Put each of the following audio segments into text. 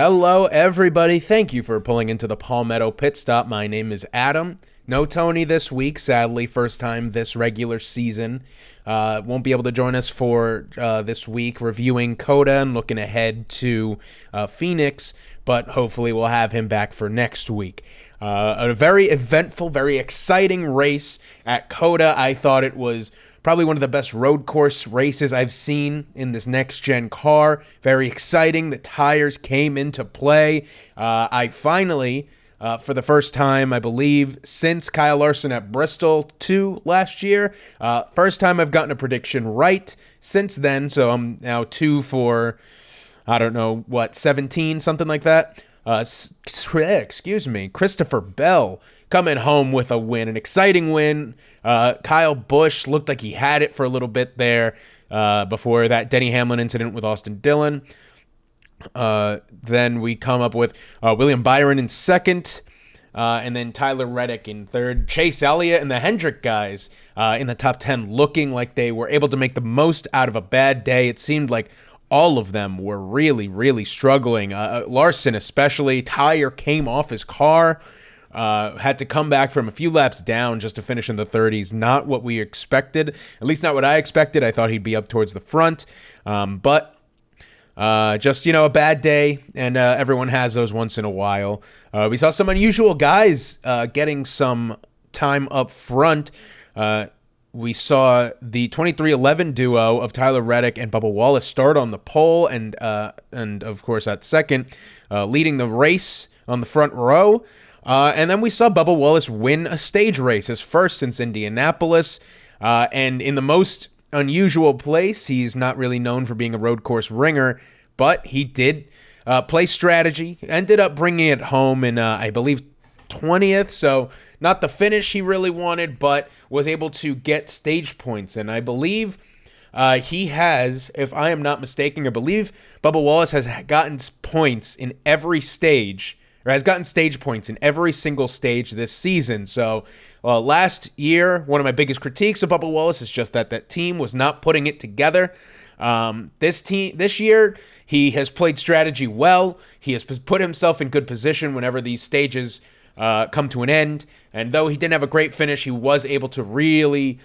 Hello, everybody. Thank you for pulling into the Palmetto Pitstop. My name is Adam. No Tony this week, sadly. First time this regular season. Won't be able to join us for this week reviewing Coda and looking ahead to Phoenix, but hopefully we'll have him back for next week. A very eventful, very exciting race at Coda. I thought it was probably one of the best road course races I've seen in this next-gen car. Very exciting. The tires came into play. I finally, for the first time, I believe, since Kyle Larson at Bristol 2 last year, first time I've gotten a prediction right since then. So I'm now 2 for, I don't know, 17, something like that. Excuse me, Christopher Bell coming home with a win, an exciting win. Kyle Busch looked like he had it for a little bit there before that Denny Hamlin incident with Austin Dillon. Then we come up with William Byron in second, and then Tyler Reddick in third. Chase Elliott and the Hendrick guys in the top 10 looking like they were able to make the most out of a bad day. It seemed like all of them were really, really struggling. Larson especially, tire came off his car. Had to come back from a few laps down just to finish in the 30s. Not what we expected, at least not what I expected. I thought he'd be up towards the front, but just, a bad day, and everyone has those once in a while. We saw some unusual guys getting some time up front. We saw the 23-11 duo of Tyler Reddick and Bubba Wallace start on the pole, and of course at second, leading the race on the front row. And then we saw Bubba Wallace win a stage race, his first since Indianapolis, and in the most unusual place. He's not really known for being a road course ringer, but he did play strategy, ended up bringing it home in, I believe, 20th, so not the finish he really wanted, but was able to get stage points, and I believe he has, if I am not mistaken, I believe Bubba Wallace has gotten points in every stage, or has gotten stage points in every single stage this season. So last year, one of my biggest critiques of Bubba Wallace is just that team was not putting it together. This year, he has played strategy well. He has put himself in good position whenever these stages come to an end. And though he didn't have a great finish, he was able to really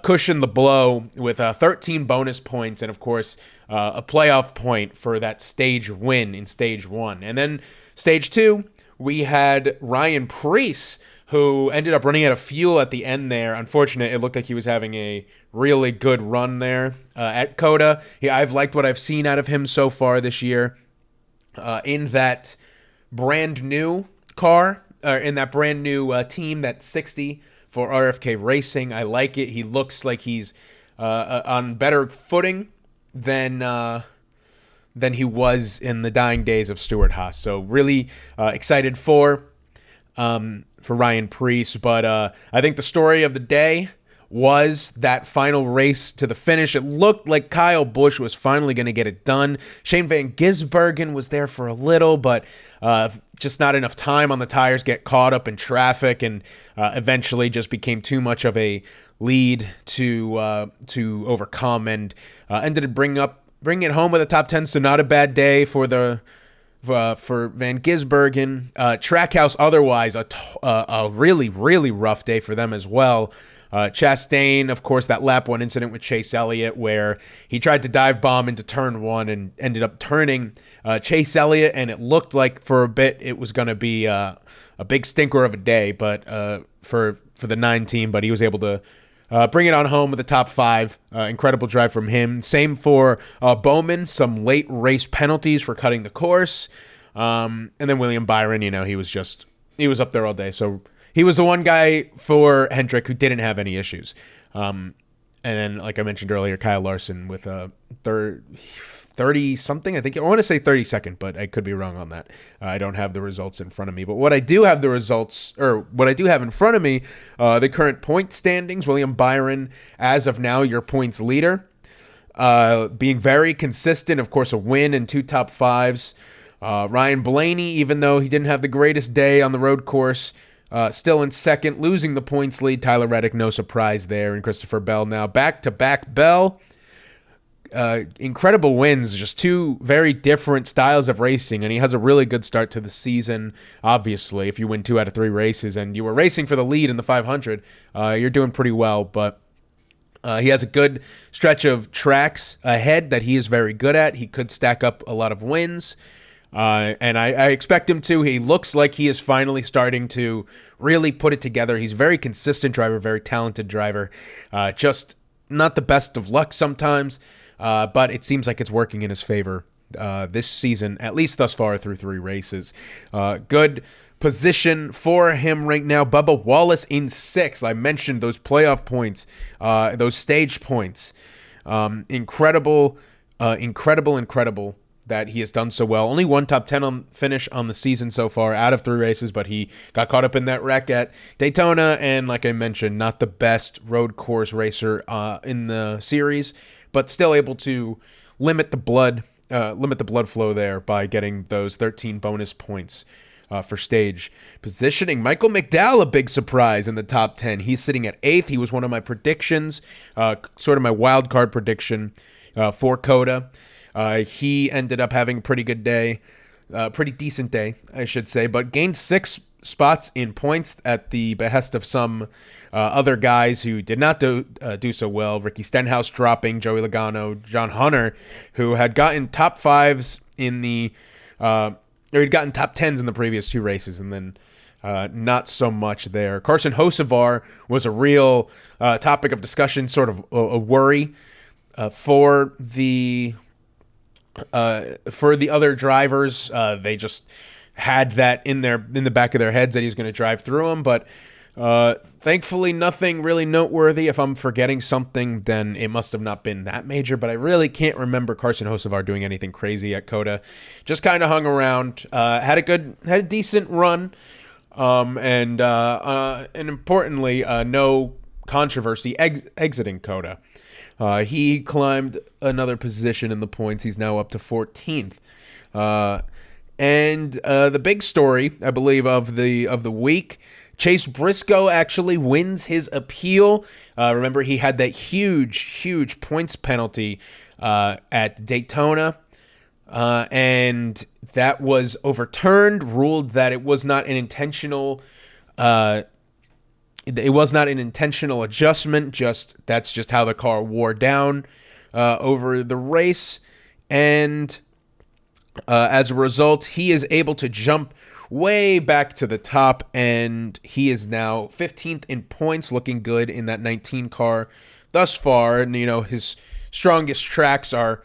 cushion the blow with 13 bonus points and, of course, a playoff point for that stage win in stage 1. And then stage 2, we had Ryan Preece, who ended up running out of fuel at the end there. Unfortunate, it looked like he was having a really good run there at Coda. I've liked what I've seen out of him so far this year in that brand new car, in that brand new team, that 60 for RFK Racing. I like it. He looks like he's on better footing than he was in the dying days of Stuart Haas. So really excited for Ryan Preece. But I think the story of the day was that final race to the finish. It looked like Kyle Busch was finally going to get it done. Shane Van Gisbergen was there for a little, but just not enough time on the tires, get caught up in traffic, and eventually just became too much of a lead to overcome, and ended up bringing it home with a top 10. So not a bad day for Van Gisbergen. Trackhouse otherwise a really, really rough day for them as well. Chastain, of course, that lap 1 incident with Chase Elliott where he tried to dive bomb into turn 1 and ended up turning Chase Elliott, and it looked like for a bit it was going to be a big stinker of a day, but for the 9 team, but he was able to bring it on home with the top 5. Incredible drive from him. Same for Bowman. Some late race penalties for cutting the course. And then William Byron, he was up there all day. So he was the one guy for Hendrick who didn't have any issues. And then, like I mentioned earlier, Kyle Larson with a 30-something. I think I want to say 32nd, but I could be wrong on that. I don't have the results in front of me. But what I do have in front of me, the current point standings, William Byron, as of now, your points leader, being very consistent. Of course, a win and 2 top 5s. Ryan Blaney, even though he didn't have the greatest day on the road course, still in second, losing the points lead. Tyler Reddick, no surprise there. And Christopher Bell now back-to-back Bell incredible wins, just two very different styles of racing, and he has a really good start to the season. Obviously, if you win 2 out of 3 races and you were racing for the lead in the 500, you're doing pretty well, but he has a good stretch of tracks ahead that he is very good at. He could stack up a lot of wins, and I expect him to. He looks like he is finally starting to really put it together. He's a very consistent driver, very talented driver, just not the best of luck sometimes, but it seems like it's working in his favor this season, at least thus far through 3 races. Good position for him right now. Bubba Wallace in 6th. I mentioned those playoff points, those stage points. Incredible that he has done so well. Only one top 10 finish on the season so far out of 3 races, but he got caught up in that wreck at Daytona, and like I mentioned, not the best road course racer in the series, but still able to limit the blood flow there by getting those 13 bonus points for stage positioning. Michael McDowell, a big surprise in the top 10. He's sitting at 8th. He was one of my predictions, sort of my wild card prediction for COTA. He ended up having a pretty good day, pretty decent day, I should say, but gained 6 spots in points at the behest of some other guys who did not do so well. Ricky Stenhouse dropping, Joey Logano, John Hunter, who had gotten top 5s in the or he'd gotten top 10s in the previous 2 races, and then not so much there. Carson Hocevar was a real topic of discussion, sort of a worry for the other drivers. They just had that in the back of their heads that he was going to drive through them, but thankfully nothing really noteworthy. If I'm forgetting something, then it must have not been that major, but I really can't remember Carson Hocevar doing anything crazy at COTA. Just kind of hung around, had a decent run, and importantly, no controversy exiting COTA. He climbed another position in the points. He's now up to 14th. And the big story, I believe, of the week, Chase Briscoe actually wins his appeal. Remember, he had that huge points penalty at Daytona, and that was overturned, ruled that it was not an intentional adjustment. That's just how the car wore down over the race, and as a result, he is able to jump way back to the top, and he is now 15th in points, looking good in that 19 car thus far. And his strongest tracks are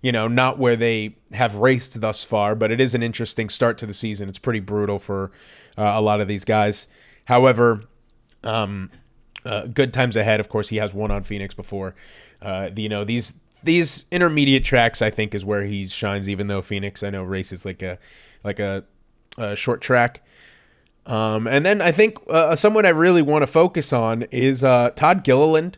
not where they have raced thus far, but it is an interesting start to the season. It's pretty brutal for a lot of these guys. However, good times ahead. Of course, he has won on Phoenix before. These intermediate tracks, I think, is where he shines. Even though Phoenix, I know, races like a short track. And then I think someone I really want to focus on is Todd Gilliland.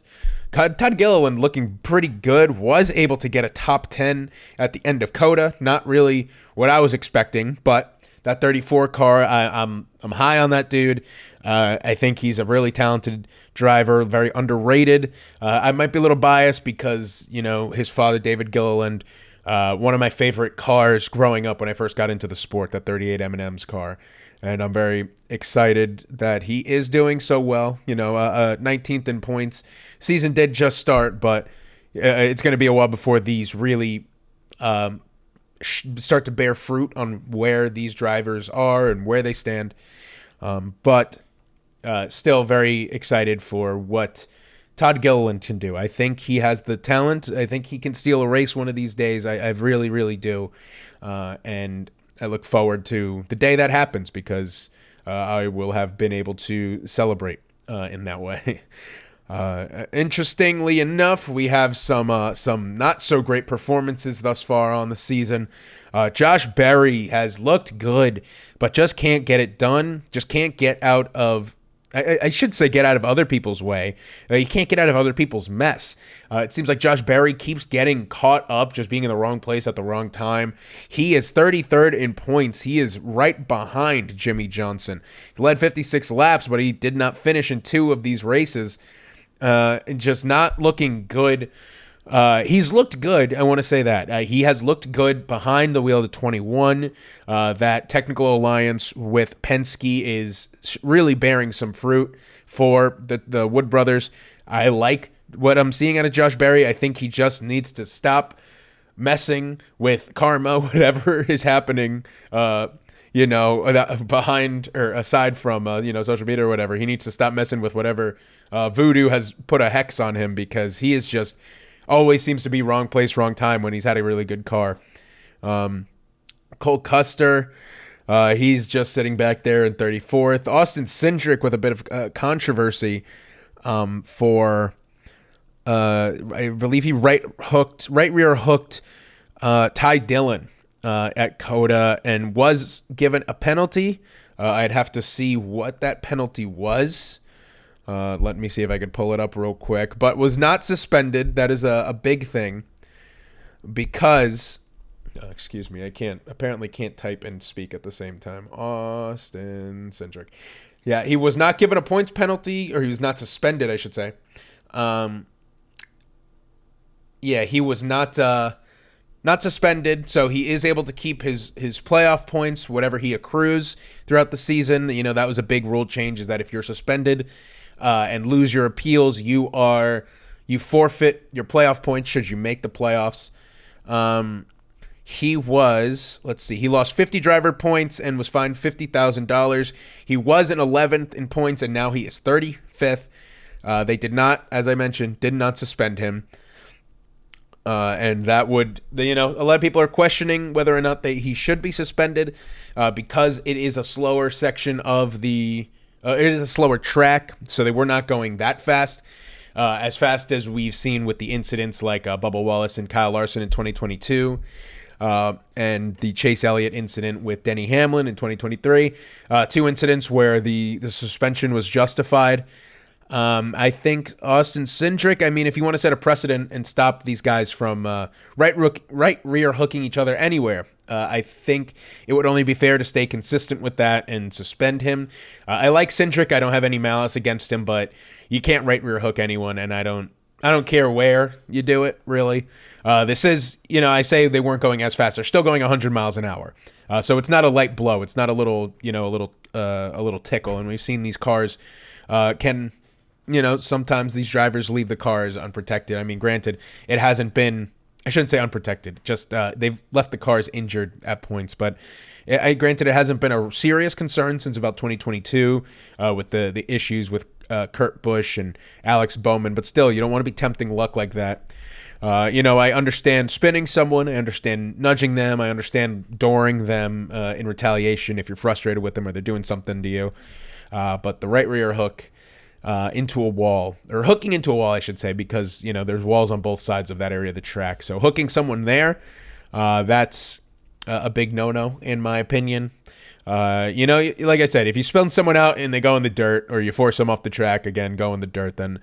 Todd Gilliland looking pretty good. Was able to get a top 10 at the end of COTA. Not really what I was expecting, but that 34 car, I'm high on that dude. I think he's a really talented driver, very underrated. I might be a little biased because, his father, David Gilliland, one of my favorite cars growing up when I first got into the sport, that 38 M&M's car. And I'm very excited that he is doing so well. 19th in points. Season did just start, but it's going to be a while before these really start to bear fruit on where these drivers are and where they stand. But still very excited for what Todd Gilliland can do. I think he has the talent. I think he can steal a race one of these days. I really, really do. And I look forward to the day that happens because I will have been able to celebrate in that way. Interestingly enough, we have some not so great performances thus far on the season. Josh Berry has looked good, but just can't get it done. Just can't get out of, I should say, get out of other people's way. He can't get out of other people's mess. It seems like Josh Berry keeps getting caught up, just being in the wrong place at the wrong time. He is 33rd in points. He is right behind Jimmy Johnson. He led 56 laps, but he did not finish in 2 of these races. Just not looking good He's looked good. I want to say that. He has looked good behind the wheel of the 21. That technical alliance with Penske is really bearing some fruit for the Wood brothers. I like what I'm seeing out of Josh Berry. I think he just needs to stop messing with karma, whatever is happening, behind or aside from, social media or whatever. He needs to stop messing with whatever voodoo has put a hex on him, because he is just always seems to be wrong place, wrong time when he's had a really good car. Cole Custer, he's just sitting back there in 34th. Austin Cindric with a bit of controversy for, I believe he right rear hooked Ty Dillon at Coda and was given a penalty. I'd have to see what that penalty was. Let me see if I could pull it up real quick. But was not suspended. That is a big thing, because, excuse me, I apparently can't type and speak at the same time. Austin Cindric. Yeah, he was not given a points penalty, or he was not suspended, I should say. He was not suspended, so he is able to keep his playoff points, whatever he accrues throughout the season. That was a big rule change, is that if you're suspended and lose your appeals, you forfeit your playoff points should you make the playoffs. He lost 50 driver points and was fined $50,000. He was in 11th in points, and now he is 35th. They did not, as I mentioned, suspend him. And that would, a lot of people are questioning whether or not he should be suspended, because it is a slower section of it is a slower track, so they were not going that fast, as fast as we've seen with the incidents like Bubba Wallace and Kyle Larson in 2022, and the Chase Elliott incident with Denny Hamlin in 2023. Two incidents where the suspension was justified. I think Austin Cindric, if you want to set a precedent and stop these guys from right rear hooking each other anywhere, I think it would only be fair to stay consistent with that and suspend him. I like Cindric. I don't have any malice against him, but you can't right rear hook anyone, and I don't care where you do it, really. This is, I say they weren't going as fast. They're still going 100 miles an hour. So it's not a light blow. It's not a little tickle. And we've seen these cars can... sometimes these drivers leave the cars unprotected. Granted, it hasn't been, I shouldn't say unprotected, just they've left the cars injured at points. But granted, it hasn't been a serious concern since about 2022 with the issues with Kurt Busch and Alex Bowman. But still, you don't want to be tempting luck like that. I understand spinning someone. I understand nudging them. I understand dooring them in retaliation if you're frustrated with them or they're doing something to you. But the right rear hook into a wall, or hooking into a wall, I should say, because there's walls on both sides of that area of the track. So hooking someone there, that's a big no-no in my opinion. Like I said, if you spin someone out and they go in the dirt, or you force them off the track, again, go in the dirt, then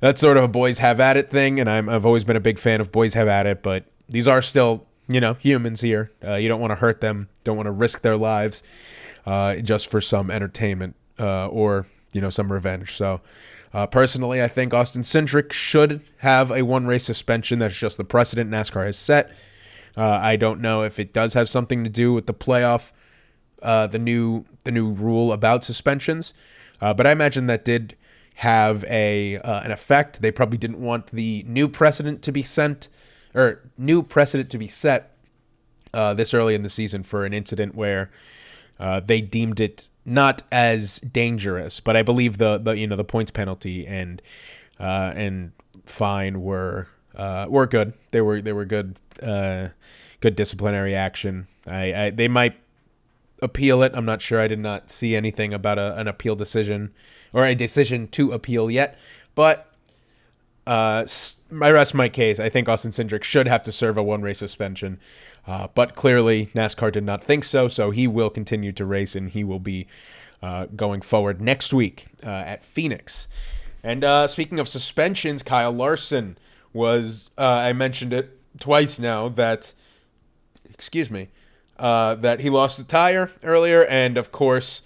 that's sort of a boys have at it thing. And I've always been a big fan of boys have at it, but these are still humans here. You don't want to hurt them, don't want to risk their lives just for some entertainment or some revenge. So personally, I think Austin Cindric should have a one-race suspension. That's just the precedent NASCAR has set. I don't know if it does have something to do with the playoff, the new rule about suspensions, but I imagine that did have an effect. They probably didn't want the new precedent to be set this early in the season for an incident where they deemed it not as dangerous. But I believe the points penalty and fine were good. They were good disciplinary action. They might appeal it. I'm not sure. I did not see anything about an appeal decision or a decision to appeal yet. But I rest my case. I think Austin Cindric should have to serve a one-race suspension. But clearly NASCAR did not think so, so he will continue to race, and he will be going forward next week at Phoenix. And speaking of suspensions, Kyle Larson was, I mentioned it twice now, that he lost the tire earlier, and of course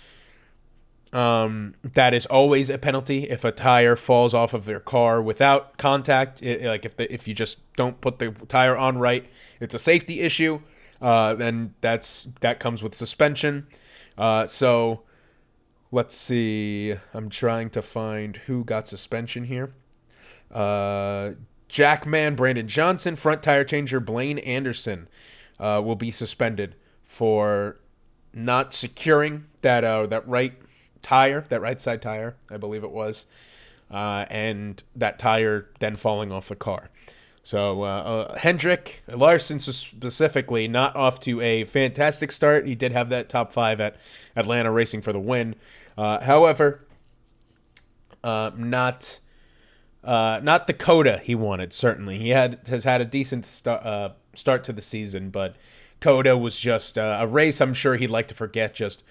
That is always a penalty if a tire falls off of your car without contact. Like if you just don't put the tire on right, it's a safety issue. And that comes with suspension. So let's see. I'm trying to find who got suspension here. Jackman, Brandon Johnson, front tire changer Blaine Anderson will be suspended for not securing that right tire, that right side tire, I believe it was, and that tire then falling off the car. So Hendrick Larson specifically not off to a fantastic start. He did have that top 5 at Atlanta racing for the win. However, not the coda he wanted. Certainly, he has had a decent start to the season, but coda was just a race I'm sure he'd like to forget. Just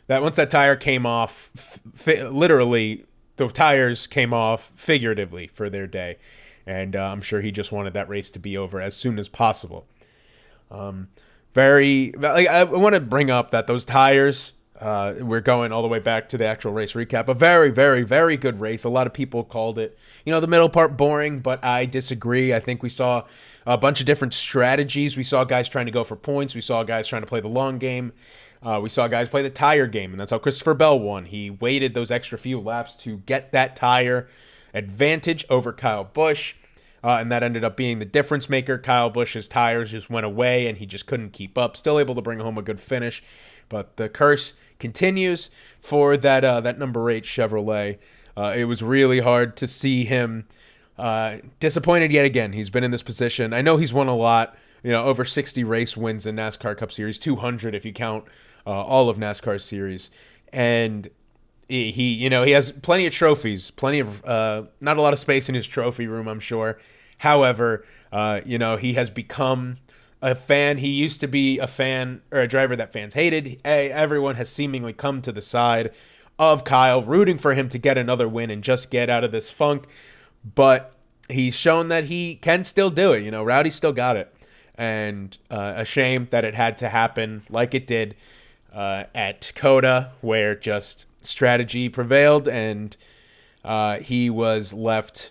that once that tire came off, literally the tires came off figuratively for their day, and I'm sure he just wanted that race to be over as soon as possible. I want to bring up that those tires. We're going all the way back to the actual race recap. A very, very, very good race. A lot of people called it, the middle part boring, but I disagree. I think we saw a bunch of different strategies. We saw guys trying to go for points. We saw guys trying to play the long game. We saw guys play the tire game, and that's how Christopher Bell won. He waited those extra few laps to get that tire advantage over Kyle Busch, and that ended up being the difference maker. Kyle Busch's tires just went away, and he just couldn't keep up. Still able to bring home a good finish, but the curse continues for that number 8 Chevrolet. It was really hard to see him disappointed yet again. He's been in this position. I know he's won a lot, over 60 race wins in NASCAR Cup Series, 200 if you count all of NASCAR Series, and he has plenty of trophies, not a lot of space in his trophy room, I'm sure. However, he has become a fan. He used to be a fan or a driver that fans hated. Everyone has seemingly come to the side of Kyle, rooting for him to get another win and just get out of this funk. But he's shown that he can still do it. Rowdy still got it. And a shame that it had to happen like it did at Coda, where just strategy prevailed and he was left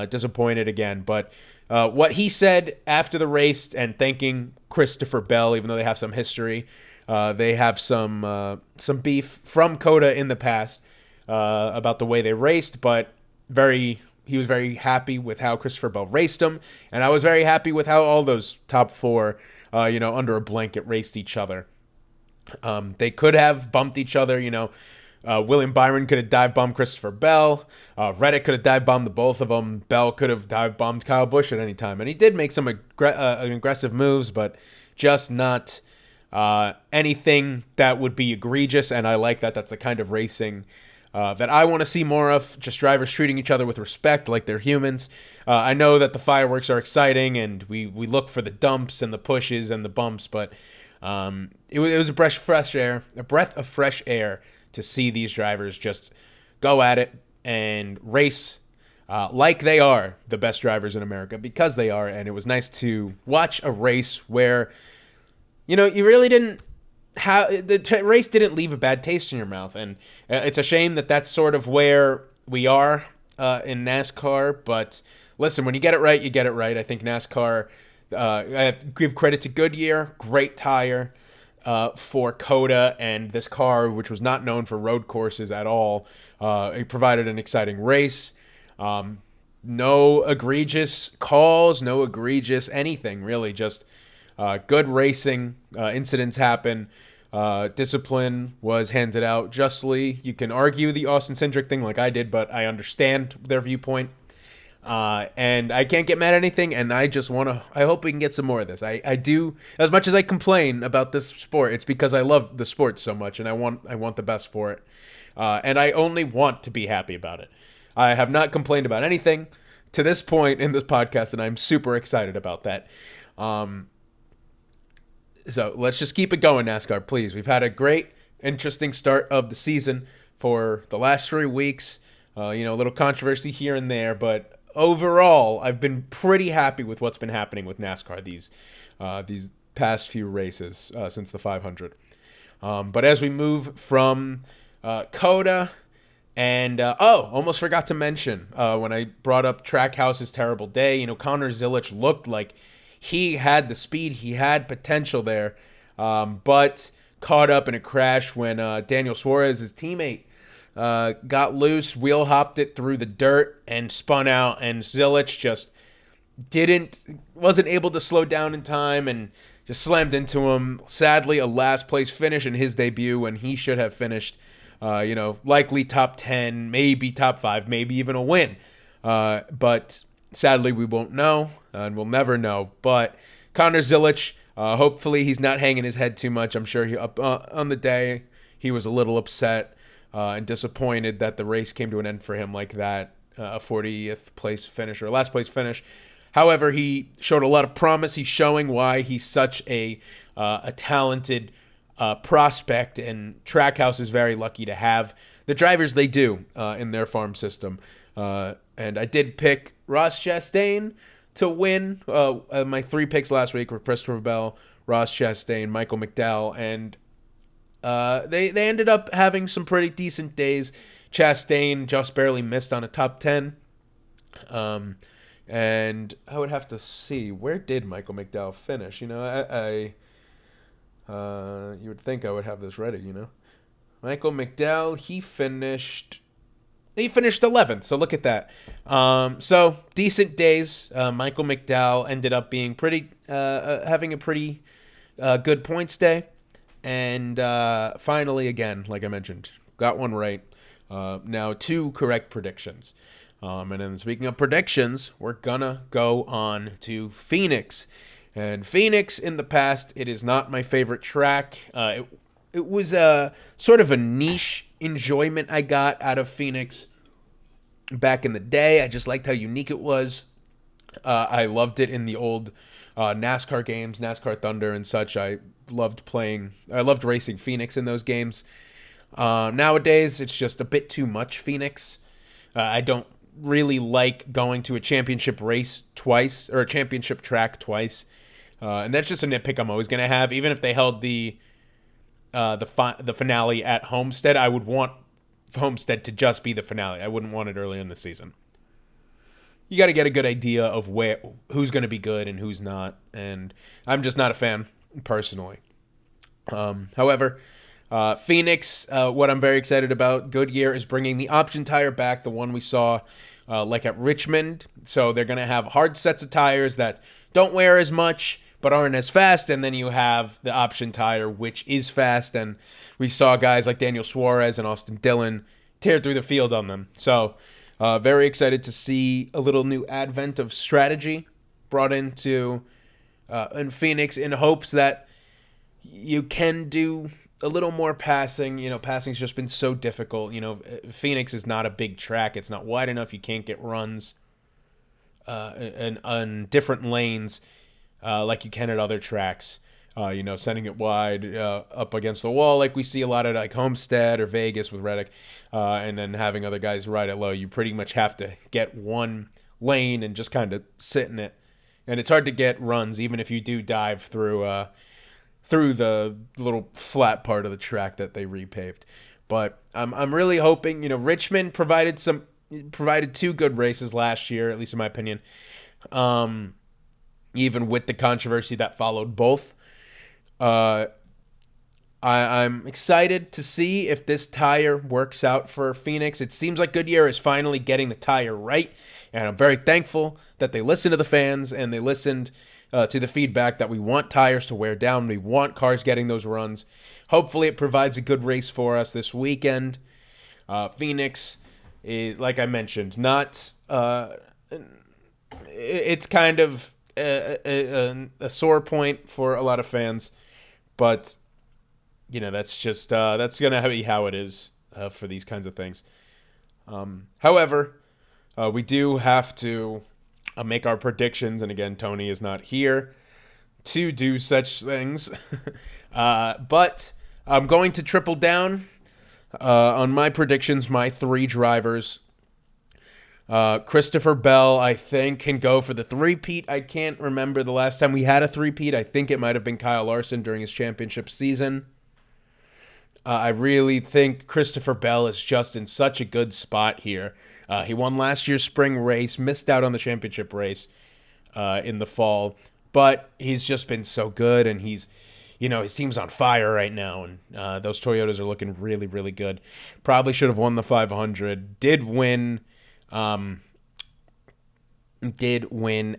disappointed again. But what he said after the race and thanking Christopher Bell, even though they have some history, they have some beef from Coda in the past about the way they raced, but he was very happy with how Christopher Bell raced him, and I was very happy with how all those top 4, under a blanket raced each other. They could have bumped each other, William Byron could have dive bombed Christopher Bell. Reddick could have dive bombed the both of them. Bell could have dive bombed Kyle Busch at any time, and he did make some aggressive moves, but just not anything that would be egregious. And I like that. That's the kind of racing that I want to see more of. Just drivers treating each other with respect, like they're humans. I know that the fireworks are exciting, and we look for the dumps and the pushes and the bumps, but it was a breath of fresh air to see these drivers just go at it and race like they are the best drivers in America, because they are. And it was nice to watch a race where, you really didn't have race didn't leave a bad taste in your mouth. And it's a shame that that's sort of where we are in NASCAR. But listen, when you get it right, you get it right. I think NASCAR, I have to give credit to Goodyear, great tire. For Coda, and this car, which was not known for road courses at all, it provided an exciting race. No egregious calls, no egregious anything, really. Just good racing. Incidents happen. Discipline was handed out justly. You can argue the Austin Cindric thing like I did, but I understand their viewpoint. And I can't get mad at anything, and I hope we can get some more of this. I do, as much as I complain about this sport, it's because I love the sport so much, and I want the best for it. And I only want to be happy about it. I have not complained about anything to this point in this podcast, and I'm super excited about that. So let's just keep it going, NASCAR, please. We've had a great, interesting start of the season for the last 3 weeks. A little controversy here and there, but overall, I've been pretty happy with what's been happening with NASCAR these past few races since the 500. But as we move from Coda, and almost forgot to mention when I brought up Trackhouse's terrible day. Connor Zilic looked like he had the speed, he had potential there, but caught up in a crash when Daniel Suarez, his teammate, got loose, wheel hopped it through the dirt, and spun out. And Zilic just wasn't able to slow down in time and just slammed into him. Sadly, a last place finish in his debut when he should have finished, likely top 10, maybe top 5, maybe even a win. But sadly, we won't know, and we'll never know. But Connor Zilic, hopefully he's not hanging his head too much. I'm sure on the day he was a little upset and disappointed that the race came to an end for him like that, a 40th place finish or a last place finish. However, he showed a lot of promise. He's showing why he's such a talented prospect, and Trackhouse is very lucky to have the drivers they do in their farm system. And I did pick Ross Chastain to win. My 3 picks last week were Christopher Bell, Ross Chastain, Michael McDowell, and they ended up having some pretty decent days. Chastain just barely missed on a top 10. And I would have to see, where did Michael McDowell finish? You would think I would have this ready, Michael McDowell, he finished 11th, so look at that. So decent days. Michael McDowell ended up being having a pretty good points day. And finally, again, like I mentioned, got one right. Now 2 correct predictions. And then speaking of predictions, we're gonna go on to Phoenix. And Phoenix, in the past, it is not my favorite track. It was a sort of a niche enjoyment I got out of Phoenix back in the day. I just liked how unique it was. I loved it in the old NASCAR games, NASCAR Thunder and such. I loved racing Phoenix in those games. Nowadays, it's just a bit too much Phoenix. I don't really like going to a championship race twice, or a championship track twice. And that's just a nitpick I'm always going to have. Even if they held the finale at Homestead, I would want Homestead to just be the finale. I wouldn't want it earlier in the season. You got to get a good idea of who's going to be good and who's not, and I'm just not a fan personally. However, Phoenix, what I'm very excited about, Goodyear is bringing the option tire back, the one we saw like at Richmond. So they're going to have hard sets of tires that don't wear as much but aren't as fast, and then you have the option tire, which is fast, and we saw guys like Daniel Suarez and Austin Dillon tear through the field on them. So very excited to see a little new advent of strategy brought into in Phoenix, in hopes that you can do a little more passing. Passing's just been so difficult. Phoenix is not a big track. It's not wide enough. You can't get runs on different lanes like you can at other tracks. Sending it wide up against the wall like we see a lot at like Homestead or Vegas with Reddick, and then having other guys ride it low. You pretty much have to get one lane and just kind of sit in it. And it's hard to get runs even if you do dive through the little flat part of the track that they repaved. But I'm really hoping, Richmond provided 2 good races last year, at least in my opinion. Even with the controversy that followed both. I'm excited to see if this tire works out for Phoenix. It seems like Goodyear is finally getting the tire right, and I'm very thankful that they listened to the fans and they listened to the feedback that we want tires to wear down. We want cars getting those runs. Hopefully it provides a good race for us this weekend. Phoenix is, like I mentioned, not it's kind of a sore point for a lot of fans, but that's just that's gonna be how it is for these kinds of things. However, we do have to make our predictions, and again, Tony is not here to do such things. But I'm going to triple down on my predictions. My 3 drivers. Christopher Bell, I think, can go for the 3-peat. I can't remember the last time we had a 3-peat. I think it might have been Kyle Larson during his championship season. I really think Christopher Bell is just in such a good spot here. He won last year's spring race, missed out on the championship race in the fall, but he's just been so good, and his team's on fire right now, and those Toyotas are looking really, really good. Probably should have won the 500. Did win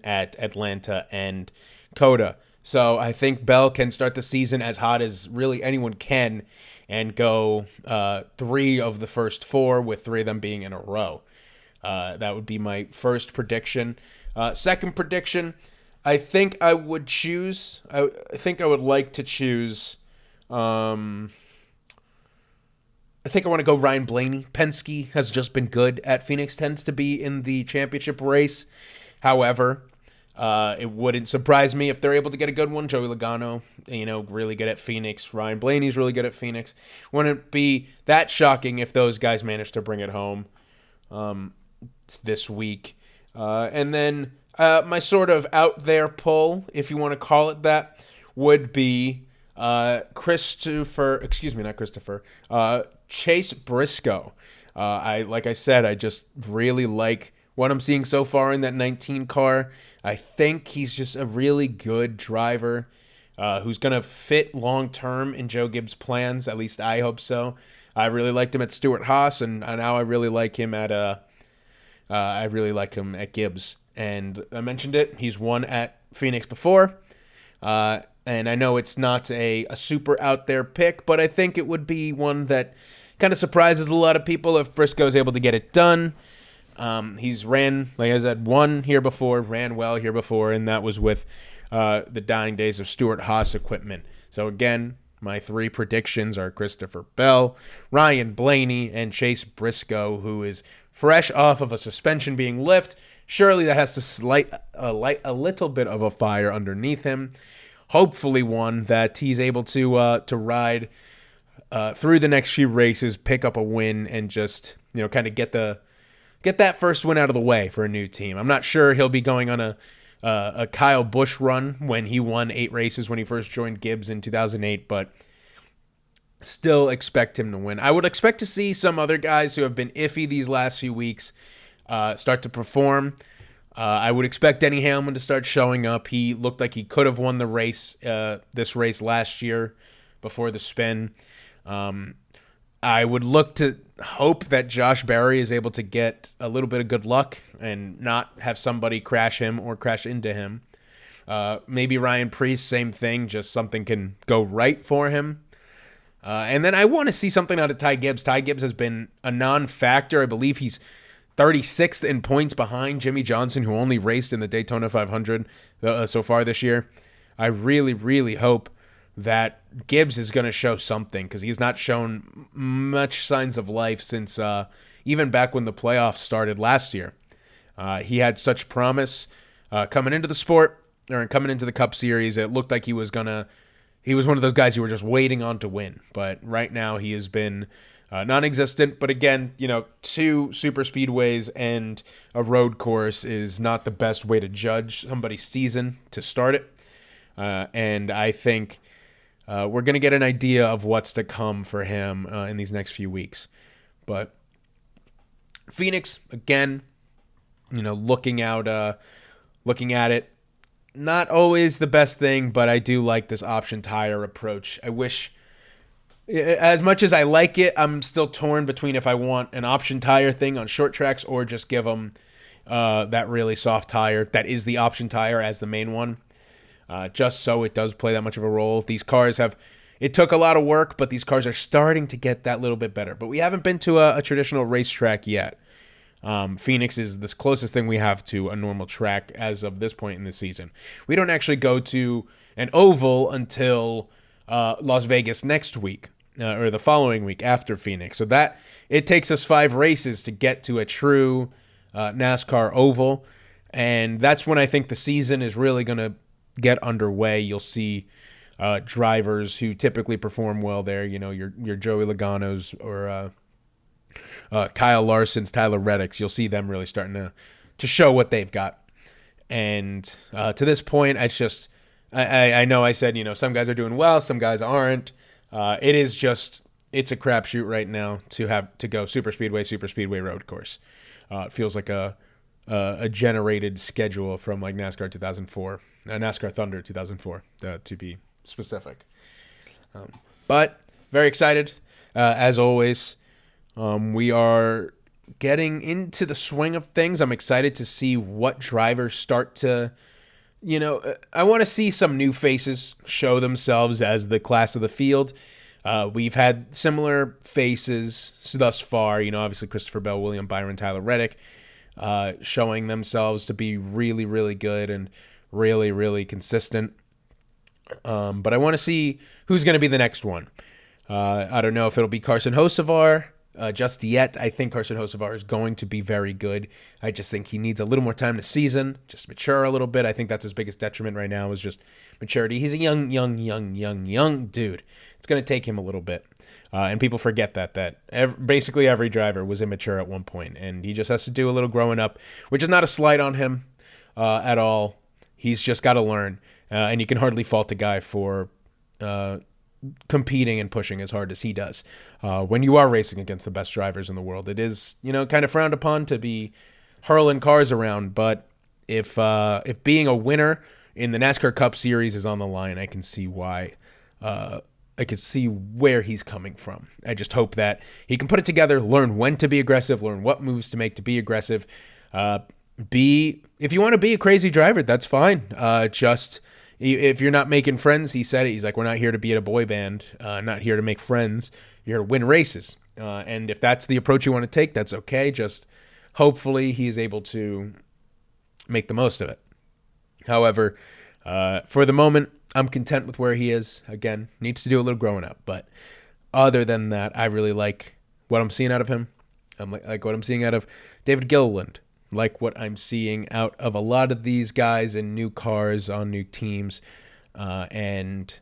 at Atlanta and Coda. So I think Bell can start the season as hot as really anyone can and go 3 of the first 4, with 3 of them being in a row. That would be my first prediction. Second prediction, I think I would like to choose. I think I want to go Ryan Blaney. Penske has just been good at Phoenix, tends to be in the championship race. However, it wouldn't surprise me if they're able to get a good one. Joey Logano, really good at Phoenix. Ryan Blaney's really good at Phoenix. Wouldn't be that shocking if those guys managed to bring it home this week. And then my sort of out there pull, if you want to call it that, would be Chase Briscoe. Like I said, I just really like what I'm seeing so far in that 19 car. I think he's just a really good driver who's going to fit long-term in Joe Gibbs' plans. At least I hope so. I really liked him at Stewart-Haas, and now I really like him at Gibbs. And I mentioned it. He's won at Phoenix before. And I know it's not a super out there pick, but I think it would be one that kind of surprises a lot of people if Briscoe's able to get it done. He's ran, like I said, ran well here before, and that was with the dying days of Stewart-Haas equipment. So again, my 3 predictions are Christopher Bell, Ryan Blaney, and Chase Briscoe, who is fresh off of a suspension being lifted. Surely that has to light a little bit of a fire underneath him. Hopefully one that he's able to ride through the next few races, pick up a win, and just kind of get that first win out of the way for a new team. I'm not sure he'll be going on a Kyle Busch run when he won 8 races when he first joined Gibbs in 2008, but still expect him to win. I would expect to see some other guys who have been iffy these last few weeks start to perform. I would expect Denny Hamlin to start showing up. He looked like he could have won the race, this race last year before the spin. I would look to hope that Josh Berry is able to get a little bit of good luck and not have somebody crash him or crash into him. Maybe Ryan Preece, same thing, just something can go right for him. And then I want to see something out of Ty Gibbs. Ty Gibbs has been a non-factor. I believe he's 36th in points behind Jimmy Johnson, who only raced in the Daytona 500 so far this year. I really, really hope that Gibbs is going to show something, because he's not shown much signs of life since even back when the playoffs started last year. He had such promise coming into the sport, or coming into the Cup Series. It looked like he was one of those guys you were just waiting on to win. But right now he has been non-existent. But again, 2 super speedways and a road course is not the best way to judge somebody's season to start it. And I think we're going to get an idea of what's to come for him in these next few weeks. But Phoenix, again, looking at it, not always the best thing, but I do like this option tire approach. I wish, as much as I like it, I'm still torn between if I want an option tire thing on short tracks or just give them that really soft tire that is the option tire as the main one. Just so it does play that much of a role. These cars it took a lot of work, but these cars are starting to get that little bit better. But we haven't been to a traditional racetrack yet. Phoenix is the closest thing we have to a normal track as of this point in the season. We don't actually go to an oval until Las Vegas next week, or the following week after Phoenix. So that it takes us 5 races to get to a true NASCAR oval. And that's when I think the season is really going to get underway. You'll see drivers who typically perform well there, your Joey Logano's or Kyle Larson's, Tyler Reddick's. You'll see them really starting to show what they've got. And to this point, it's just, I know I said, some guys are doing well, some guys aren't. It is just it's a crapshoot right now to have to go super speedway road course. It feels like a generated schedule from like NASCAR 2004, NASCAR Thunder 2004 to be specific. But very excited as always. We are getting into the swing of things. I'm excited to see what drivers start to, I want to see some new faces show themselves as the class of the field. We've had similar faces thus far, obviously Christopher Bell, William Byron, Tyler Reddick, showing themselves to be really, really good and really, really consistent. But I want to see who's going to be the next one. I don't know if it'll be Carson Hocevar just yet. I think Carson Hocevar is going to be very good. I just think he needs a little more time to season, just mature a little bit. I think that's his biggest detriment right now is just maturity. He's a young dude. It's going to take him a little bit. And people forget that basically every driver was immature at one point, and he just has to do a little growing up, which is not a slight on him at all. He's just got to learn, and you can hardly fault a guy for competing and pushing as hard as he does. When you are racing against the best drivers in the world, it is kind of frowned upon to be hurling cars around. But if being a winner in the NASCAR Cup Series is on the line, I can see why. I could see where he's coming from. I just hope that he can put it together, learn when to be aggressive, learn what moves to make to be aggressive. If you want to be a crazy driver, that's fine. Just if you're not making friends, he said it. He's like, we're not here to be at a boy band, not here to make friends. You're here to win races. And if that's the approach you want to take, that's okay. Just hopefully he's able to make the most of it. However, for the moment, I'm content with where he is. Again, needs to do a little growing up. But other than that, I really like what I'm seeing out of him. I like what I'm seeing out of David Gilliland. Like what I'm seeing out of a lot of these guys in new cars on new teams. And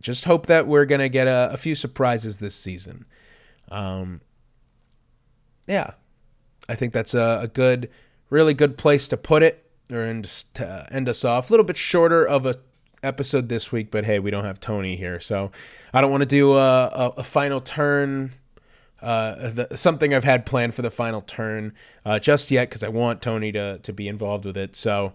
just hope that we're going to get a few surprises this season. Yeah, I think that's a good, really good place to put it. Or to end us off. A little bit shorter of a episode this week, but hey, we don't have Tony here, so I don't want to do a final turn, something I've had planned for the final turn just yet, because I want Tony to be involved with it. So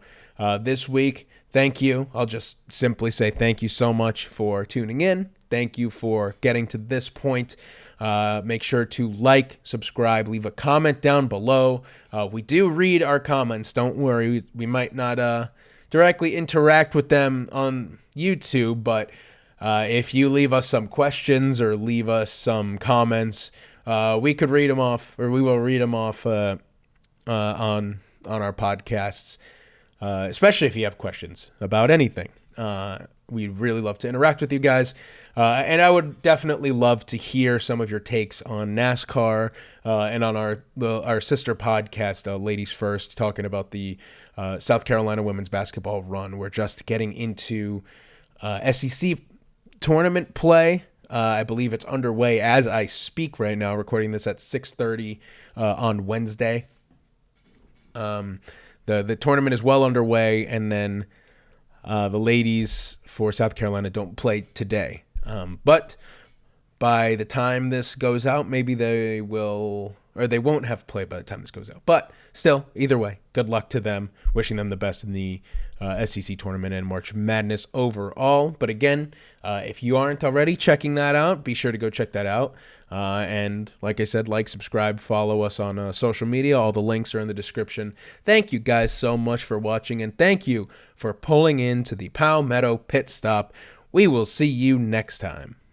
this week, thank you. I'll just simply say thank you so much for tuning in. Thank you for getting to this point. Make sure to like, subscribe, leave a comment down below. We do read our comments. Don't worry. We might not directly interact with them on YouTube, but if you leave us some questions or leave us some comments, we could read them off, or we will read them off on our podcasts, especially if you have questions about anything. We'd really love to interact with you guys. And I would definitely love to hear some of your takes on NASCAR and on our sister podcast, Ladies First, talking about the South Carolina women's basketball run. We're just getting into SEC tournament play. I believe it's underway as I speak right now, recording this at 6:30 on Wednesday. The tournament is well underway, and then the ladies for South Carolina don't play today. But by the time this goes out, maybe they will, or they won't have played by the time this goes out. But still, either way, good luck to them. Wishing them the best in the SEC tournament and March Madness overall. But again, if you aren't already checking that out, be sure to go check that out. And like I said, like, subscribe, follow us on social media. All the links are in the description. Thank you guys so much for watching, and thank you for pulling into the Palmetto Pit Stop. We will see you next time.